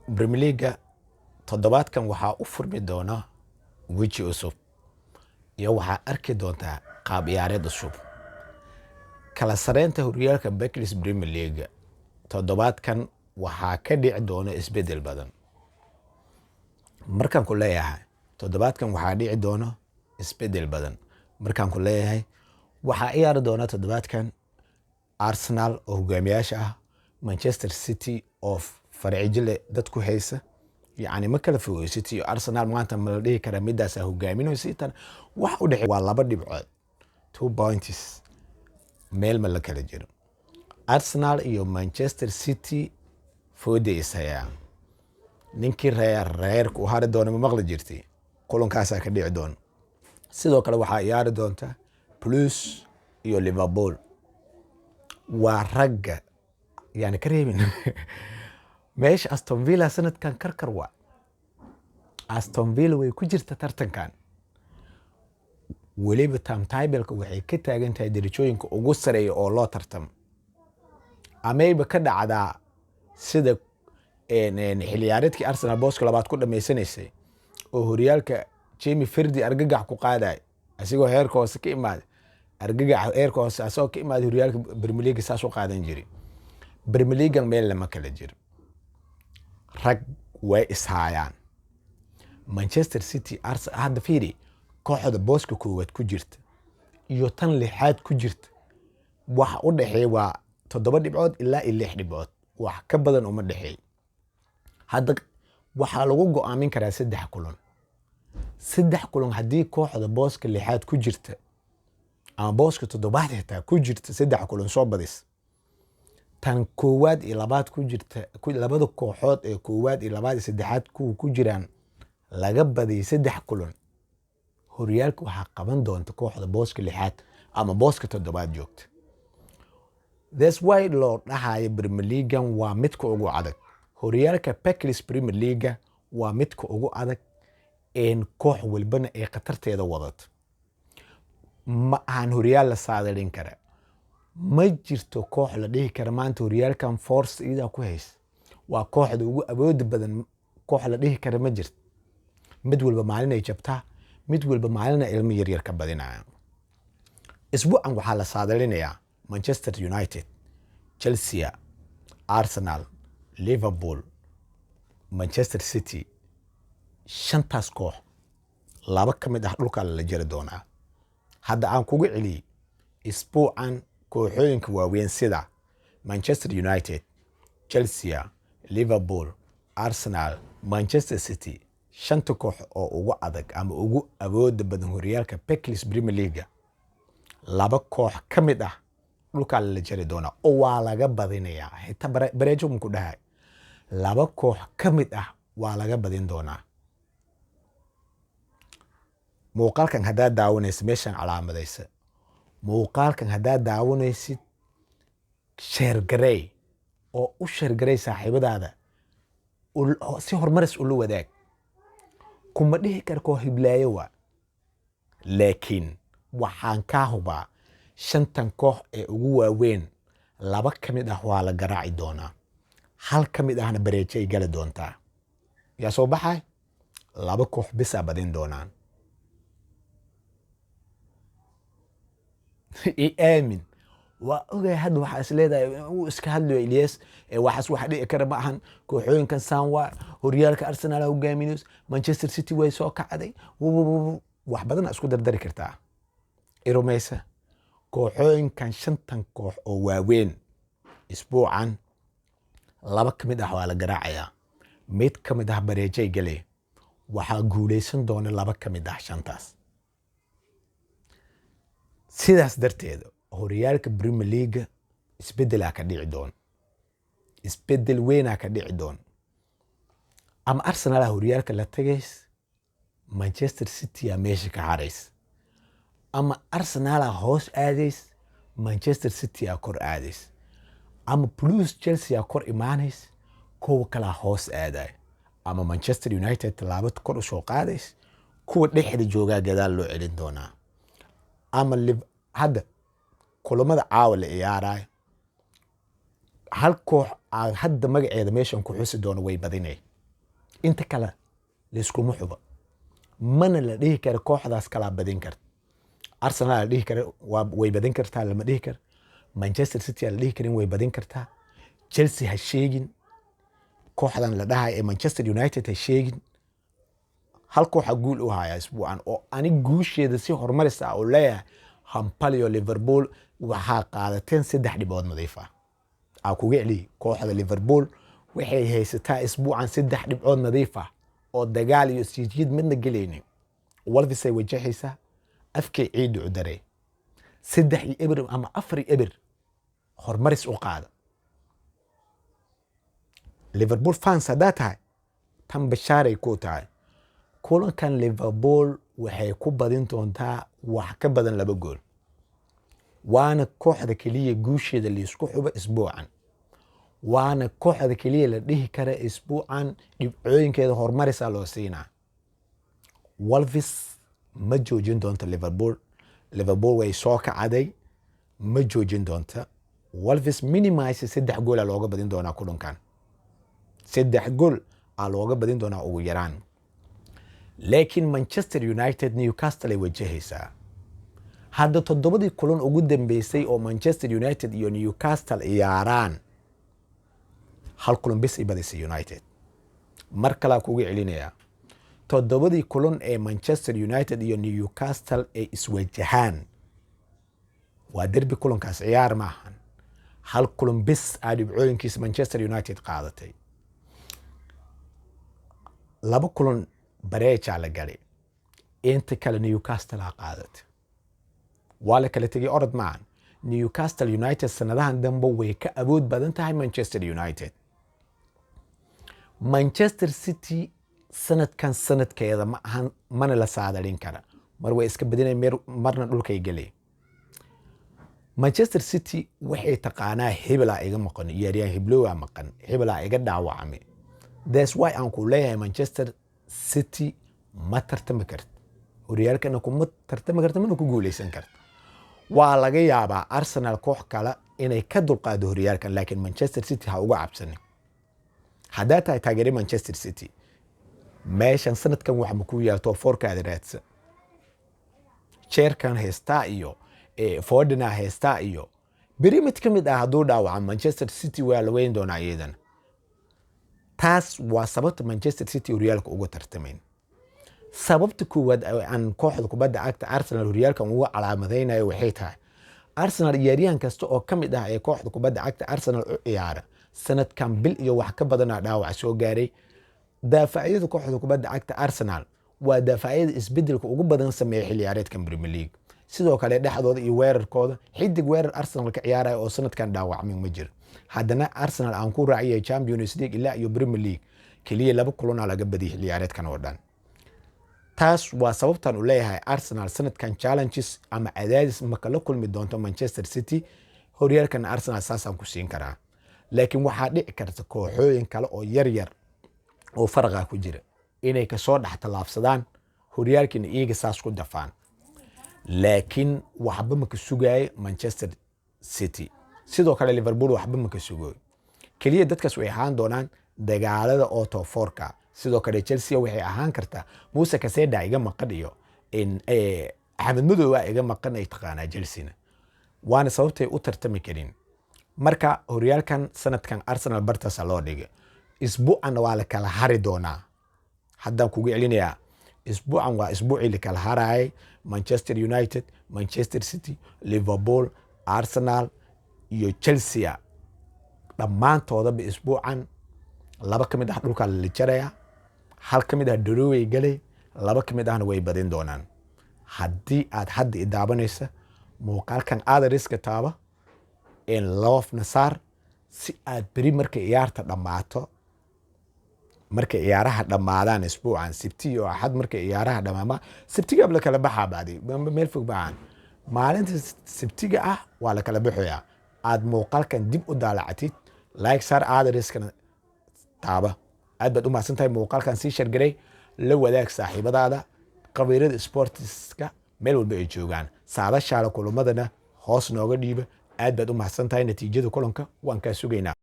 Premier League toddobaadkan waxaa u furmi doona weji cusub iyo waxaa arki doontaa qaab ciyaareed cusub. Kala sareynta horyaalka English Premier League toddobaadkan waxaa ka dhici doona isbedel badan. Markaan ku leeyahay toddobaadkan waxaa dhici doona isbedel badan. Markaan ku leeyahay waxaa ciyaari doona toddobaadkan Arsenal oo hogaamiyaasha ah, Manchester City oo farcijile dadku haysa. يعني ما kala fogeey City iyo Arsenal maanta ma la dhihi kara midaas hogaaminaysa tan wax u dhaxay waa laba dhibcood 2 points meel ma la kala jiro. Arsenal iyo Manchester City foodey isayaan ninkii reer ku hari doona ma maqli jirtay kulankaas ka dhici doona. Sidoo kale waxaa ciyaari doonta Blues iyo Liverpool waa ragga yani kareebin meesh Aston Villa sanadkan karkar waa Aston Villa way ku jirta tartankan waliba timetable-ka waxay ka taagan tahay darajooyinka ugu sareeya oo loo tartamo ameyba ka dhacdaa sida xiliyaareedkii Arsenal booska labaad ku dhameysanaysay oo horyaalka Jamie Vardy argagax ku qaaday asigoo heerka hoose ka imaaday argagax heerka hoose asoo ka imaaday horyaalka Premier League saas u qaadan jiray. Premier League meel lama kala jiro rag way ishaayaan. Manchester City Arsenal hadda fiiri kooxda booska koowaad ku jirta iyo tan lixaad ku jirta waxa u dhaxeeya waa 7 dhibcood ilaa 6 dhibcood wax ka badan uma dhaxeey. Hadda waxa lagu go'aamin karaa 3 kulan. 3 kulan hadii kooxda booska lixaad ku jirta ama booska toddobaad xitaa ku jirta 3 kulan soo badis tan koowaad iyo labaad ku jirta labada kooxood ee koowaad iyo labaad iyo saddexaad ku jiraan laga badiyay 3 kulan horyaalka waxa qaban doonta kooxda booska lixaad ama booska toddobaad joogta. That's why loo dhahayo Premier League waa midka ugu adag. Horyaalka English Premier League waa midka ugu adag in koox walbana ay qatarteeda wadato. Ma aan horyaal la saadalin kara. Ma jirto koox la dhihi kara maanta horyaalkan force ida ku hays waa kooxda ugu awood badan koox la dhihi kara ma jirto. Mid walba maalin ay jabtaa mid walba maalin ilmo yar ka badinaya. Isbuucan waxaa la saadalinayaa Manchester United, Chelsea, Arsenal, Liverpool, Manchester City shantaas koox laba ka mid ah dhulka la jiri doonaa. Hadda aan kugu celiyay isbuucan kooxooyinka waaweyn sida Manchester United, Chelsea, Liverpool, Arsenal, Manchester City shanta koox oo ugu adag ama ugu awood badan horyaalka English Premier League laba koox ka mid ah dhulka la jiri doona oo waa laga badinayaa xitaa bareejo ku dhahay laba koox ka mid ah waa laga badin doonaa. muuqaalkan hadaa daawanaysid meeshan calaamadaysa muuqaalkan hadaa daawanaysid share garay oo u share garay saaxiibadaada si horumaris ula wadaag kuma dhihi kar koo hiblaayo waa laakiin waxaan ka hubaa shantan koox ee ugu waaweyn laba ka mid ah waa la garaaci doonaa hal ka mid ahna bareejo ay gali doontaa yaa soo baxay laba koox bisa badin doonaan. آمن وأوجي هاد وحاس ليدا وإسك هادلو إلياس وحاس واحد يكرر معهن كوحين كان سانوا هوريالك أرسنال أو جامينوس مانشستر سيتي ويسوق عادي واحد بدنا أسكو دردري كرتا إيروميسا كوحين كان شنتن كوح أو واوين أسبوعا لبك مده على جراعيا ميت كمده بريجي جلي وحاجوليسن دون لبك مده شنتاس. sidaas darteed horyaalka Premier League isbedel ka dhici doon isbedel weyn ka dhici doon ama Arsenal horyaalka la tagays Manchester City ya meesha ka harays ama Arsenal hoos aadays Manchester City ya kor aadays ama Blues Chelsea ya kor imaanays kuwa kala hoos aaday ama Manchester United laabad kor u soo qaadays kuwa dhexda jooga gadaal loo celin doonaa. ama hadda kulamada caawa la ciyaaray hal koox hadda magaceeda meeshan ku xusi doono way badinay inta kale layskuma xubo mana la dhihi karo kooxdaas kalaa badin karta. Arsenal la dhihi karo way badin kartaa lama dhihi karo. Manchester City la dhihi karin way badin kartaa. Chelsea ha sheegin. kooxdan la dhahay ee Manchester United ha sheegin. hal kooxa guul u haya isbuucan oo ani guusheeda si horumaris ah oo leeyahay Hampalyo Liverpool waxaa qaadateen 3 dhibood nadiif ah. kuga celi kooxda Liverpool waxay haysataa isbuucan 3 dhibcood nadiif ah oo dagaal iyo sijiid midna galaynin. Wolves ay wajahaysaa afkay ciid u daray 3-0 ama 4-0 horumaris u qaada. Liverpool fans hadaa tahay tan bashaaray ku tahay kulankan Liverpool waxay ku badin doontaa wax ka badan 2 gool. waana kooxda kaliya guusheeda la isku xubo isbuucan. waana kooxda kaliya la dhihi kara isbuucan dhibcooyinkeeda horumarisa loo siinaa. Wolves ma joojin doonto Liverpool. Liverpool way soo kacday ma joojin doonto. Wolves minimize 3 gool looga badin doonaa kulankan. 3 gool looga badin doonaa ugu yaraan. laakiin Manchester United Newcastle ay wajahaysaa. hadda 7 kulan ugu dambeysay oo Manchester United iyo Newcastle ciyaaraan hal kulan bas ay badisay United. mar kale kugu celinaya 7 kulan ee Manchester United iyo Newcastle ay iswajahaan waa derbi kulankaas ciyaar maahan. hal kulan bas dhibcooyinkiisa Manchester United qaadatay. 2 kulan bareeja la galay inta kale Newcastle qaadatay. waa la kala tagay orod maan. Newcastle United sanadahan dambe way ka awood badan tahay Manchester United. Manchester City sanadkan sanadkeeda ma ahan mana la saadalin kara. mar way iska badinay marna dhulkay galay. Manchester City waxay taqaanaa hebla iga maqan ciyaaryahan heblowa maqan hebla iga dhaawacmay. That's why aan ku leeyahay Manchester City ma tartami karto. horyaalkana kuma tartami karto mana ku guuleysan karto. waa laga yaabaa Arsenal koox kale inay ka dulqaado horyaalkan laakiin Manchester City ha uga cabsanin. hadaa tahay taageere Manchester City meeshan sanadkan wax ma ku yaalto 4-kaada raadsa. Chairkan heesta iyo Fordina heesta iyo beri mid kamid haduu dhaawaca Manchester City waa la weyn doonaa iyadan. taas waa sababta Manchester City horyaalka ugu tartamayn. sababta koowaad aan kooxda kubadda cagta Arsenal horyaalkan ugu calaamadeynayo waxay tahay Arsenal ciyaaryahan kasta oo kamid ee kooxda kubadda cagta Arsenal u ciyaara sanadkan bil iyo wax ka badan dhaawac soo gaaray. daafacyada kooxda kubadda cagta Arsenal waa daafacyada isbedelka ugu badan sameeyay xilli ciyaareedkan Premier League. sidoo kale dhexdooda iyo weerarkooda xidig weerar Arsenal ka ciyaaraya oo sanadkan dhaawacmin ma jiro. haddana Arsenal aan ku raaciyay Champions League ilaa iyo Premier League kaliya 2 kulan laga badiyay xilli ciyaareedkan oo dhan. taas waa sababtan u leeyahay Arsenal sanadkan challenges ama cadaadis ma kala kulmi doonto Manchester City. horyaalkan Arsenal saasan ku siin karaa. laakiin waxaa dhici karta kooxooyin kale oo yar oo farqa ku jira inay ka soo dhax talaabsadaan horyaalkan iyaga saas ku dafaan. laakiin waxba ma ka sugay Manchester City. sidoo kale Liverpool waxba ma ka sugo. kaliya dadkaas way ahaan doonaan dagaalada oo top 4ka. sidoo kale Chelsea waxay ahaan kartaa Musa Caseda iga maqan iyo Ahmed Madow iga maqan ay taqaanaa Chelsea. waana sababtay u tartami karin. marka horyaalkan sanadkan Arsenal bartaas loo dhigay. isbuucan waa la kala hari doonaa. haddaan kugu celinayaa isbuucan waa isbuucii la kala haray Manchester United, Manchester City, Liverpool, Arsenal iyo Chelsea. dhammaantoodaba isbuucan 2 kamid dhulka la jaraya. 1 kamid Doroway galay. 2 kamid way badin doonaan. haddii aad hadda idaabanaysa muuqaalkan aad riska taaba in love nasaar si aad beri marka ciyaarta dhamaato marka ciyaaraha dhamaadaan isbuucan Sabti iyo Axad marka ciyaaraha dhamaama Sabtiga la kala baxaa baadi meel fog baan maalinta Sabtiga waa la kala baxaya. aad muuqaalkan dib u daalacatid like sar aad riskana taaba aad baad u mahadsantahay. muuqaalkan si share garay la wadaag saaxiibadaada qabiirada sportiska meel walba ay joogaan. saadashaala kulamadana hoos nooga dhiiba. aad baad u mahadsantahay. natiijada kulanka waan ka sugaynaa.